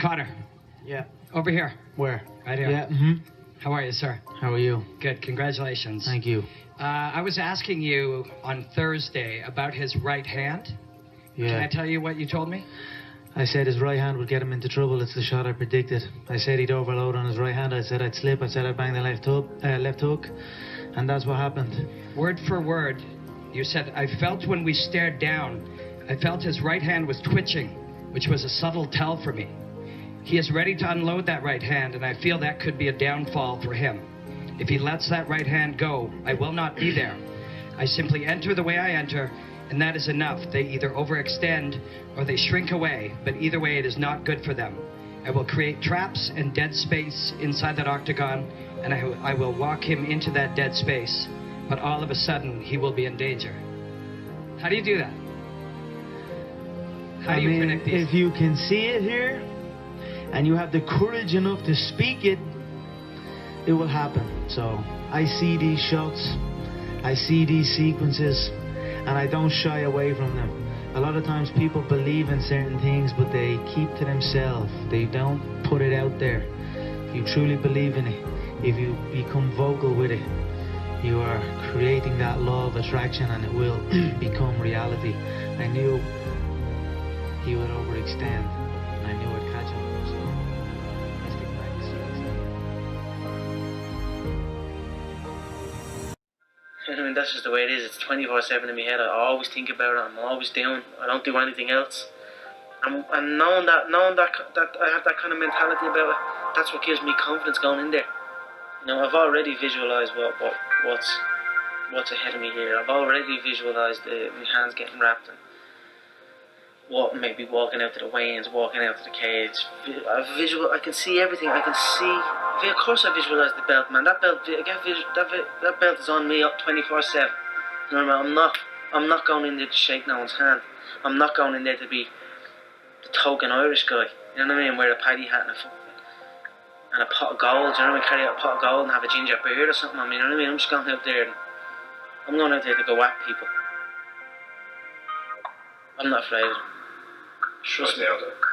Conor, Yeah. over here. Where? Right here. Yeah. How are you, sir? How are you? Good. Congratulations. Thank you. I was asking you on Thursday about his right hand. Yeah. Can I tell you what you told me? I said his right hand would get him into trouble. It's the shot I predicted. I said he'd overload on his right hand. I said I'd slip. I said I'd bang the left hook. And that's what happened. Word for word, you said, I felt when we stared down, I felt his right hand was twitching, which was a subtle tell for me. He is ready to unload that right hand, and I feel that could be a downfall for him. If he lets that right hand go, I will not be there. I simply enter the way I enter, and that is enough. They either overextend or they shrink away, but either way it is not good for them. I will create traps and dead space inside that octagon, and I will walk him into that dead space, but all of a sudden he will be in danger. How do you do that? How do you predict these? If you can see it here, and you have the courage enough to speak it, it will happen. So I see these shots, I see these sequences, and I don't shy away from them. A lot of times people believe in certain things, but they keep to themselves. They don't put it out there. If you truly believe in it, if you become vocal with it, you are creating that law of attraction, and it will become reality. I knew he would overextend, and I knew I'd catch him. So I stick back to I mean, that's just the way it is. It's 24/7 in my head. I always think about it. I'm always doing. I don't do anything else. And knowing that I have that kind of mentality about it, that's what gives me confidence going in there. You know, I've already visualised what's ahead of me here. I've already visualised my hands getting wrapped and what maybe walking out to the weigh-ins, walking out to the cage. I can see everything. I can see. Of course, I visualise the belt, man. That belt, that belt is on me up 24/7. You know what I mean? I'm not going in there to shake no one's hand. I'm not going in there to be the token Irish guy. You know what I mean? Wear a paddy hat and a pot of gold. You know what I mean? Carry out a pot of gold and have a ginger beard or something. I mean, you know what I mean? I'm just going out there and I'm going out there to go at people. I'm not afraid of them. Trust me.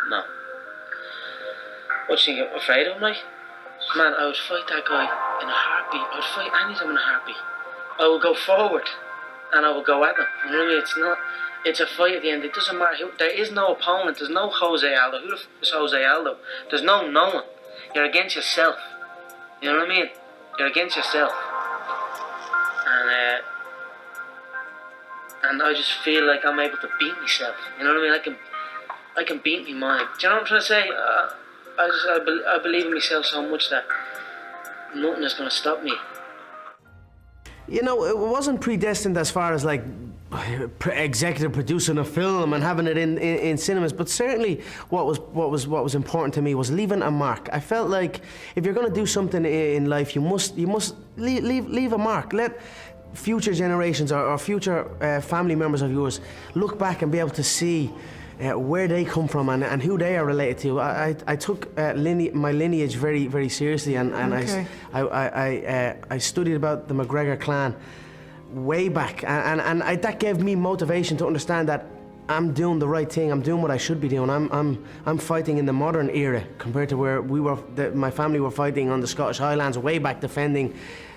No. What do you think I'm afraid of, mate? Man, I would fight that guy in a heartbeat. I would fight anything in a heartbeat. I will go forward and I will go at them. You know what I mean? It's a fight at the end. It doesn't matter who. There is no opponent. There's no Jose Aldo. Who the f is Jose Aldo? There's no one. You're against yourself. You know what I mean? You're against yourself. And I just feel like I'm able to beat myself. You know what I mean? I can beat me mind. Do you know what I'm trying to say? I believe in myself so much that nothing is going to stop me. You know, it wasn't predestined as far as like executive producing a film and having it in cinemas, but certainly what was important to me was leaving a mark. I felt like if you're going to do something in life, you must leave a mark. Let future generations or future family members of yours look back and be able to see where they come from and who they are related to. I took my lineage very, very seriously, and okay. I studied about the McGregor clan way back, and that gave me motivation to understand that I'm doing the right thing. I'm doing what I should be doing. I'm fighting in the modern era compared to where my family were fighting on the Scottish Highlands way back, defending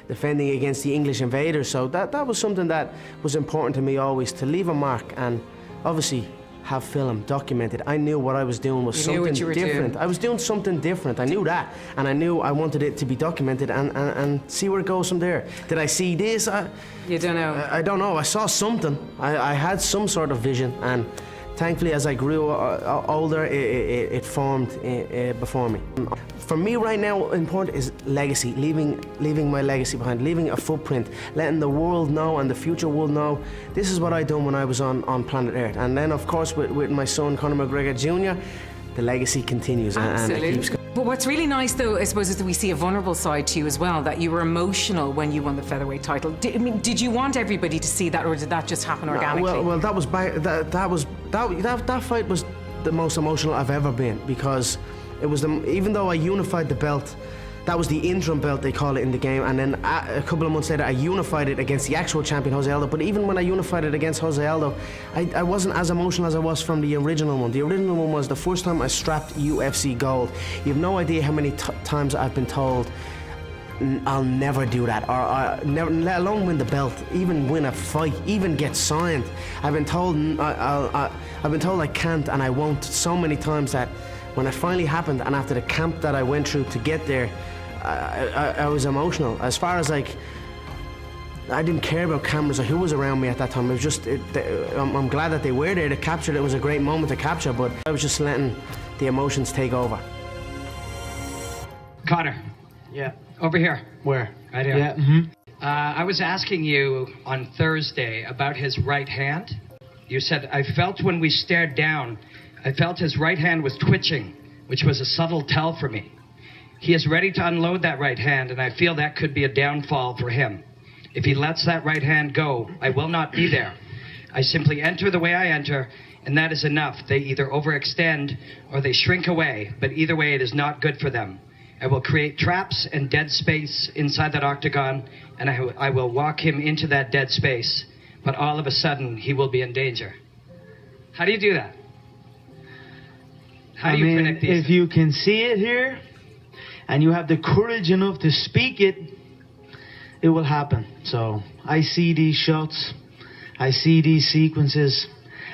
against the English invaders. So that was something that was important to me always, to leave a mark and obviously have film documented. I knew what I was doing was something different. I was doing something different. I knew that, and I knew I wanted it to be documented and see where it goes from there. Did I see this? You don't know. I don't know. I saw something. I had some sort of vision, and thankfully, as I grew older, it formed before me. For me right now, important is legacy, leaving my legacy behind, leaving a footprint, letting the world know and the future world know this is what I done when I was on planet Earth. And then, of course, with my son, Conor McGregor Jr., the legacy continues. Absolutely. And it keeps. But what's really nice, though, I suppose, is that we see a vulnerable side to you as well, that you were emotional when you won the featherweight title. Did you want everybody to see that, or did that just happen organically? Well, that fight was the most emotional I've ever been, because it was even though I unified the belt, That was the interim belt, they call it in the game, and then a couple of months later I unified it against the actual champion, Jose Aldo. But even when I unified it against Jose Aldo, I wasn't as emotional as I was from the original one. The original one was the first time I strapped UFC gold. You have no idea how many times I've been told, I'll never do that, or never, let alone win the belt, even win a fight, even get signed. I've been told I can't and I won't so many times that when it finally happened, and after the camp that I went through to get there, I was emotional. As far as like, I didn't care about cameras or who was around me at that time. It was just, I'm glad that they were there to capture it. It was a great moment to capture, but I was just letting the emotions take over. Conor. Yeah. Over here. Where? Right here. Yeah. Mm-hmm. I was asking you on Thursday about his right hand. You said, I felt when we stared down, I felt his right hand was twitching, which was a subtle tell for me. He is ready to unload that right hand, and I feel that could be a downfall for him. If he lets that right hand go, I will not be there. I simply enter the way I enter, and that is enough. They either overextend or they shrink away, but either way it is not good for them. I will create traps and dead space inside that octagon, and I will walk him into that dead space, but all of a sudden he will be in danger. How do you do that? How do you predict these if things? you can see it here, and you have the courage enough to speak it, it will happen. So I see these shots, I see these sequences,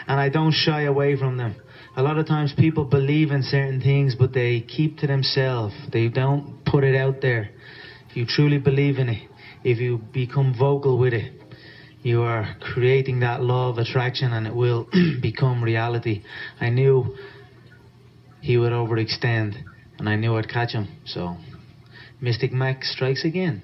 and I don't shy away from them. A lot of times people believe in certain things, but they keep to themselves. They don't put it out there. If you truly believe in it, if you become vocal with it, you are creating that law of attraction, and it will become reality. I knew he would overextend, and I knew I'd catch him. So Mystic Mac strikes again.